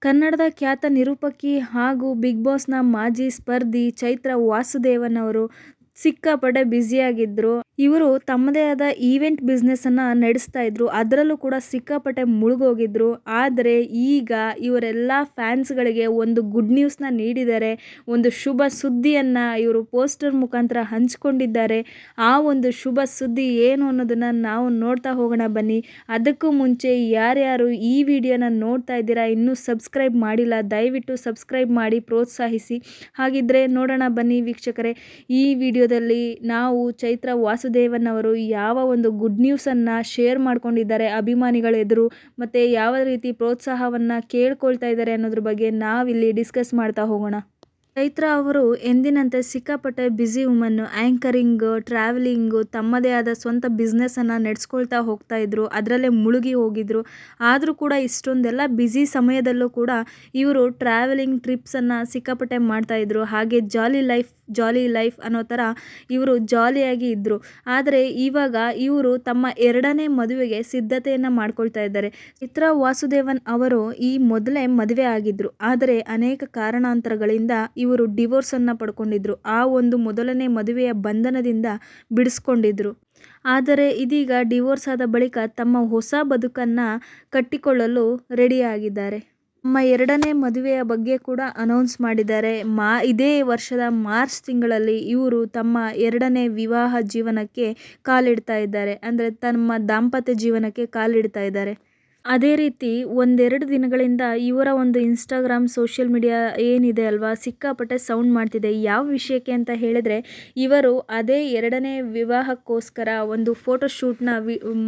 ಕನ್ನಡದ ಖ್ಯಾತ ನಿರೂಪಕಿ ಹಾಗೂ ಬಿಗ್ ಬಾಸ್ನ ಮಾಜಿ ಸ್ಪರ್ಧಿ ಚೈತ್ರಾ ವಾಸುದೇವನ್ ಅವರು ಸಿಕ್ಕಾಪಟ್ಟೆ ಬ್ಯುಸಿಯಾಗಿದ್ದರು. ಇವರು ತಮ್ಮದೇ ಆದ ಈವೆಂಟ್ ಬಿಸ್ನೆಸ್ಸನ್ನು ನಡೆಸ್ತಾ ಇದ್ರು. ಅದರಲ್ಲೂ ಕೂಡ ಸಿಕ್ಕಾಪಟ್ಟೆ ಮುಳುಗೋಗಿದ್ರು. ಆದರೆ ಈಗ ಇವರೆಲ್ಲ ಫ್ಯಾನ್ಸ್ಗಳಿಗೆ ಒಂದು ಗುಡ್ ನ್ಯೂಸ್ನ ನೀಡಿದ್ದಾರೆ. ಒಂದು ಶುಭ ಸುದ್ದಿಯನ್ನು ಇವರು ಪೋಸ್ಟರ್ ಮುಖಾಂತರ ಹಂಚಿಕೊಂಡಿದ್ದಾರೆ. ಆ ಒಂದು ಶುಭ ಸುದ್ದಿ ಏನು ಅನ್ನೋದನ್ನು ನಾವು ನೋಡ್ತಾ ಹೋಗೋಣ ಬನ್ನಿ. ಅದಕ್ಕೂ ಮುಂಚೆ ಯಾರ್ಯಾರು ಈ ವಿಡಿಯೋನ ನೋಡ್ತಾ ಇದ್ದೀರಾ, ಇನ್ನೂ ಸಬ್ಸ್ಕ್ರೈಬ್ ಮಾಡಿಲ್ಲ, ದಯವಿಟ್ಟು ಸಬ್ಸ್ಕ್ರೈಬ್ ಮಾಡಿ ಪ್ರೋತ್ಸಾಹಿಸಿ. ಹಾಗಿದ್ರೆ ನೋಡೋಣ ಬನ್ನಿ ವೀಕ್ಷಕರೇ. ಈ ವಿಡಿಯೋದಲ್ಲಿ ನಾವು ಚೈತ್ರಾ ವಾಸುದೇವನ್ ಅವರು ಯಾವ ಒಂದು ಗುಡ್ ನ್ಯೂಸನ್ನು ಶೇರ್ ಮಾಡ್ಕೊಂಡಿದ್ದಾರೆ ಅಭಿಮಾನಿಗಳ ಎದುರು, ಮತ್ತು ಯಾವ ರೀತಿ ಪ್ರೋತ್ಸಾಹವನ್ನು ಕೇಳ್ಕೊಳ್ತಾ ಇದ್ದಾರೆ ಅನ್ನೋದ್ರ ಬಗ್ಗೆ ನಾವಿಲ್ಲಿ ಡಿಸ್ಕಸ್ ಮಾಡ್ತಾ ಹೋಗೋಣ. ಚೈತ್ರಾ ಅವರು ಎಂದಿನಂತೆ ಸಿಕ್ಕಾಪಟ್ಟೆ ಬ್ಯುಸಿ ವುಮನ್ನು. ಆ್ಯಂಕರಿಂಗು, ಟ್ರಾವೆಲಿಂಗು, ತಮ್ಮದೇ ಆದ ಸ್ವಂತ ಬಿಸ್ನೆಸ್ಸನ್ನು ನಡೆಸ್ಕೊಳ್ತಾ ಹೋಗ್ತಾ ಇದ್ರು. ಅದರಲ್ಲೇ ಮುಳುಗಿ ಹೋಗಿದ್ರು. ಆದರೂ ಕೂಡ ಇಷ್ಟೊಂದೆಲ್ಲ ಬ್ಯುಸಿ ಸಮಯದಲ್ಲೂ ಕೂಡ ಇವರು ಟ್ರಾವೆಲಿಂಗ್ ಟ್ರಿಪ್ಸನ್ನು ಸಿಕ್ಕಾಪಟ್ಟೆ ಮಾಡ್ತಾಯಿದ್ರು. ಹಾಗೆ ಜಾಲಿ ಲೈಫ್ ಅನ್ನೋ ಥರ ಇವರು ಜಾಲಿಯಾಗಿ ಇದ್ದರು. ಆದರೆ ಇವಾಗ ಇವರು ತಮ್ಮ 2ನೇ ಮದುವೆಗೆ ಸಿದ್ಧತೆಯನ್ನು ಮಾಡ್ಕೊಳ್ತಾ ಇದ್ದಾರೆ. ಚೈತ್ರಾ ವಾಸುದೇವನ್ ಅವರು ಈ ಮೊದಲೇ ಮದುವೆ ಆಗಿದ್ದರು. ಆದರೆ ಅನೇಕ ಕಾರಣಾಂತರಗಳಿಂದ ಇವರು ಡಿವೋರ್ಸನ್ನು ಪಡ್ಕೊಂಡಿದ್ರು. ಆ ಒಂದು ಮೊದಲನೇ ಮದುವೆಯ ಬಂಧನದಿಂದ ಬಿಡಿಸ್ಕೊಂಡಿದ್ರು. ಆದರೆ ಇದೀಗ ಡಿವೋರ್ಸ್ ಆದ ಬಳಿಕ ತಮ್ಮ ಹೊಸ ಬದುಕನ್ನು ಕಟ್ಟಿಕೊಳ್ಳಲು ರೆಡಿಯಾಗಿದ್ದಾರೆ. ತಮ್ಮ 2ನೇ ಮದುವೆಯ ಬಗ್ಗೆ ಕೂಡ ಅನೌನ್ಸ್ ಮಾಡಿದ್ದಾರೆ. ಇದೇ ವರ್ಷದ ಮಾರ್ಚ್ ತಿಂಗಳಲ್ಲಿ ಇವರು ತಮ್ಮ 2ನೇ ವಿವಾಹ ಜೀವನಕ್ಕೆ ಕಾಲಿಡ್ತಾ ಇದ್ದಾರೆ. ಅಂದರೆ ತಮ್ಮ ದಾಂಪತ್ಯ ಜೀವನಕ್ಕೆ ಕಾಲಿಡ್ತಾ ಇದ್ದಾರೆ. ಅದೇ ರೀತಿ ಒಂದೆರಡು ದಿನಗಳಿಂದ ಇವರ ಒಂದು ಇನ್ಸ್ಟಾಗ್ರಾಮ್ ಸೋಷಿಯಲ್ ಮೀಡಿಯಾ ಏನಿದೆ ಅಲ್ವಾ, ಸಿಕ್ಕಾಪಟ್ಟೆ ಸೌಂಡ್ ಮಾಡ್ತಿದೆ. ಯಾವ ವಿಷಯಕ್ಕೆ ಅಂತ ಹೇಳಿದ್ರೆ, ಇವರು ಅದೇ 2ನೇ ವಿವಾಹಕ್ಕೋಸ್ಕರ ಒಂದು ಫೋಟೋಶೂಟ್ನ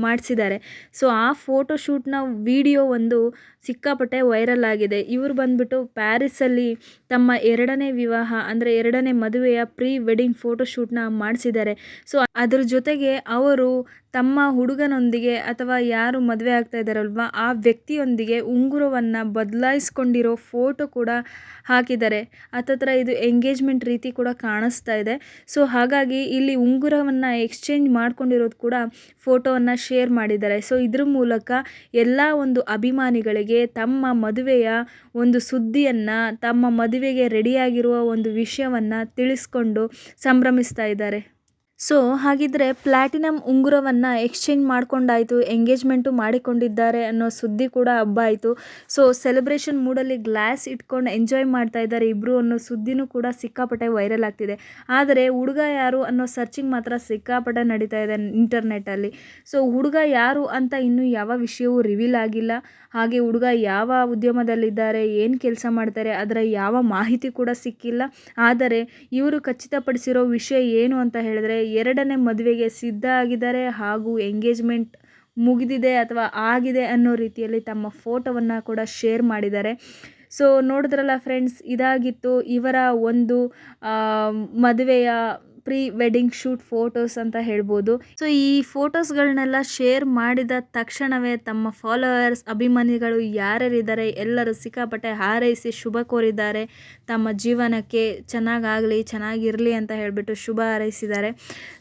ಮಾಡಿಸಿದ್ದಾರೆ. ಸೊ ಆ ಫೋಟೋಶೂಟ್ನ ವಿಡಿಯೋ ಒಂದು ಸಿಕ್ಕಾಪಟ್ಟೆ ವೈರಲ್ ಆಗಿದೆ. ಇವರು ಬಂದ್ಬಿಟ್ಟು ಪ್ಯಾರಿಸಲ್ಲಿ ತಮ್ಮ 2ನೇ ವಿವಾಹ ಅಂದರೆ 2ನೇ ಮದುವೆಯ ಪ್ರೀ ವೆಡ್ಡಿಂಗ್ ಫೋಟೋಶೂಟ್ನ ಮಾಡಿಸಿದ್ದಾರೆ. ಸೊ ಅದ್ರ ಜೊತೆಗೆ ಅವರು ತಮ್ಮ ಹುಡುಗನೊಂದಿಗೆ ಅಥವಾ ಯಾರು ಮದುವೆ ಆಗ್ತಾ ಇದ್ದಾರಲ್ವ ಆ ವ್ಯಕ್ತಿಯೊಂದಿಗೆ ಉಂಗುರವನ್ನು ಬದಲಾಯಿಸ್ಕೊಂಡಿರೋ ಫೋಟೋ ಕೂಡ ಹಾಕಿದ್ದಾರೆ. ಹತ್ತತ್ರ ಇದು ಎಂಗೇಜ್ಮೆಂಟ್ ರೀತಿ ಕೂಡ ಕಾಣಿಸ್ತಾ ಇದೆ. ಸೊ ಹಾಗಾಗಿ ಇಲ್ಲಿ ಉಂಗುರವನ್ನು ಎಕ್ಸ್ಚೇಂಜ್ ಮಾಡ್ಕೊಂಡಿರೋದು ಕೂಡ ಫೋಟೋವನ್ನು ಶೇರ್ ಮಾಡಿದ್ದಾರೆ. ಸೊ ಇದ್ರ ಮೂಲಕ ಎಲ್ಲ ಒಂದು ಅಭಿಮಾನಿಗಳಿಗೆ ತಮ್ಮ ಮದುವೆಯ ಒಂದು ಸುದ್ದಿಯನ್ನು, ತಮ್ಮ ಮದುವೆಗೆ ರೆಡಿಯಾಗಿರುವ ಒಂದು ವಿಷಯವನ್ನು ತಿಳಿಸ್ಕೊಂಡು ಸಂಭ್ರಮಿಸ್ತಾ ಇದ್ದಾರೆ. ಸೊ ಹಾಗಿದ್ರೆ ಪ್ಲ್ಯಾಟಿನಮ್ ಉಂಗುರವನ್ನು ಎಕ್ಸ್ಚೇಂಜ್ ಮಾಡ್ಕೊಂಡಾಯಿತು, ಎಂಗೇಜ್ಮೆಂಟು ಮಾಡಿಕೊಂಡಿದ್ದಾರೆ ಅನ್ನೋ ಸುದ್ದಿ ಕೂಡ ಹಬ್ಬ ಆಯಿತು. ಸೊ ಸೆಲೆಬ್ರೇಷನ್ ಮೂಡಲ್ಲಿ ಗ್ಲಾಸ್ ಇಟ್ಕೊಂಡು ಎಂಜಾಯ್ ಮಾಡ್ತಾ ಇದ್ದಾರೆ ಇಬ್ಬರು ಅನ್ನೋ ಸುದ್ದಿನೂ ಕೂಡ ಸಿಕ್ಕಾಪಟ್ಟೆ ವೈರಲ್ ಆಗ್ತಿದೆ. ಆದರೆ ಹುಡುಗ ಯಾರು ಅನ್ನೋ ಸರ್ಚಿಂಗ್ ಮಾತ್ರ ಸಿಕ್ಕಾಪಟ್ಟೆ ನಡೀತಾ ಇದೆ ಇಂಟರ್ನೆಟ್ಟಲ್ಲಿ. ಸೊ ಹುಡುಗ ಯಾರು ಅಂತ ಇನ್ನೂ ಯಾವ ವಿಷಯವೂ ರಿವೀಲ್ ಆಗಿಲ್ಲ. ಹಾಗೆ ಹುಡುಗ ಯಾವ ಉದ್ಯಮದಲ್ಲಿದ್ದಾರೆ, ಏನು ಕೆಲಸ ಮಾಡ್ತಾರೆ, ಅದರ ಯಾವ ಮಾಹಿತಿ ಕೂಡ ಸಿಕ್ಕಿಲ್ಲ. ಆದರೆ ಇವರು ಖಚಿತಪಡಿಸಿರೋ ವಿಷಯ ಏನು ಅಂತ ಹೇಳಿದ್ರೆ, 2ನೇ ಮದುವೆಗೆ ಸಿದ್ಧ ಆಗಿದ್ದಾರೆ ಹಾಗೂ ಎಂಗೇಜ್ಮೆಂಟ್ ಮುಗಿದಿದೆ ಅಥವಾ ಆಗಿದೆ ಅನ್ನೋ ರೀತಿಯಲ್ಲಿ ತಮ್ಮ ಫೋಟೋವನ್ನು ಕೂಡ ಶೇರ್ ಮಾಡಿದ್ದಾರೆ. ಸೊ ನೋಡಿದ್ರಲ್ಲ ಫ್ರೆಂಡ್ಸ್, ಇದಾಗಿತ್ತು ಇವರ ಒಂದು ಮದುವೆಯ ಪ್ರೀ ವೆಡ್ಡಿಂಗ್ ಶೂಟ್ ಫೋಟೋಸ್ ಅಂತ ಹೇಳ್ಬೋದು. ಸೊ ಈ ಫೋಟೋಸ್ಗಳನ್ನೆಲ್ಲ ಶೇರ್ ಮಾಡಿದ ತಕ್ಷಣವೇ ತಮ್ಮ ಫಾಲೋವರ್ಸ್, ಅಭಿಮಾನಿಗಳು ಯಾರ್ಯಾರಿದ್ದಾರೆ ಎಲ್ಲರೂ ಸಿಕ್ಕಾಪಟ್ಟೆ ಹಾರೈಸಿ ಶುಭ ಕೋರಿದ್ದಾರೆ. ತಮ್ಮ ಜೀವನಕ್ಕೆ ಚೆನ್ನಾಗಾಗಲಿ, ಚೆನ್ನಾಗಿರಲಿ ಅಂತ ಹೇಳಿಬಿಟ್ಟು ಶುಭ ಹಾರೈಸಿದ್ದಾರೆ.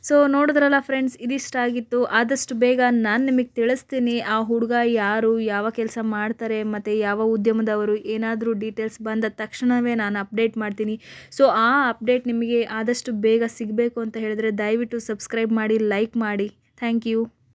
ಸೊ ನೋಡಿದ್ರಲ್ಲ ಫ್ರೆಂಡ್ಸ್, ಇದಿಷ್ಟಾಗಿತ್ತು. ಆದಷ್ಟು ಬೇಗ ನಾನು ನಿಮಗೆ ತಿಳಿಸ್ತೀನಿ ಆ ಹುಡುಗ ಯಾರು, ಯಾವ ಕೆಲಸ ಮಾಡ್ತಾರೆ ಮತ್ತು ಯಾವ ಉದ್ಯಮದವರು, ಏನಾದರೂ ಡೀಟೇಲ್ಸ್ ಬಂದ ತಕ್ಷಣವೇ ನಾನು ಅಪ್ಡೇಟ್ ಮಾಡ್ತೀನಿ. ಸೊ ಆ ಅಪ್ಡೇಟ್ ನಿಮಗೆ ಆದಷ್ಟು ಬೇಗ ಸಿಗಬೇಕು ಅಂತ ಹೇಳಿದ್ರೆ ದಯವಿಟ್ಟು ಸಬ್ಸ್ಕ್ರೈಬ್ ಮಾಡಿ, ಲೈಕ್ ಮಾಡಿ. Thank you.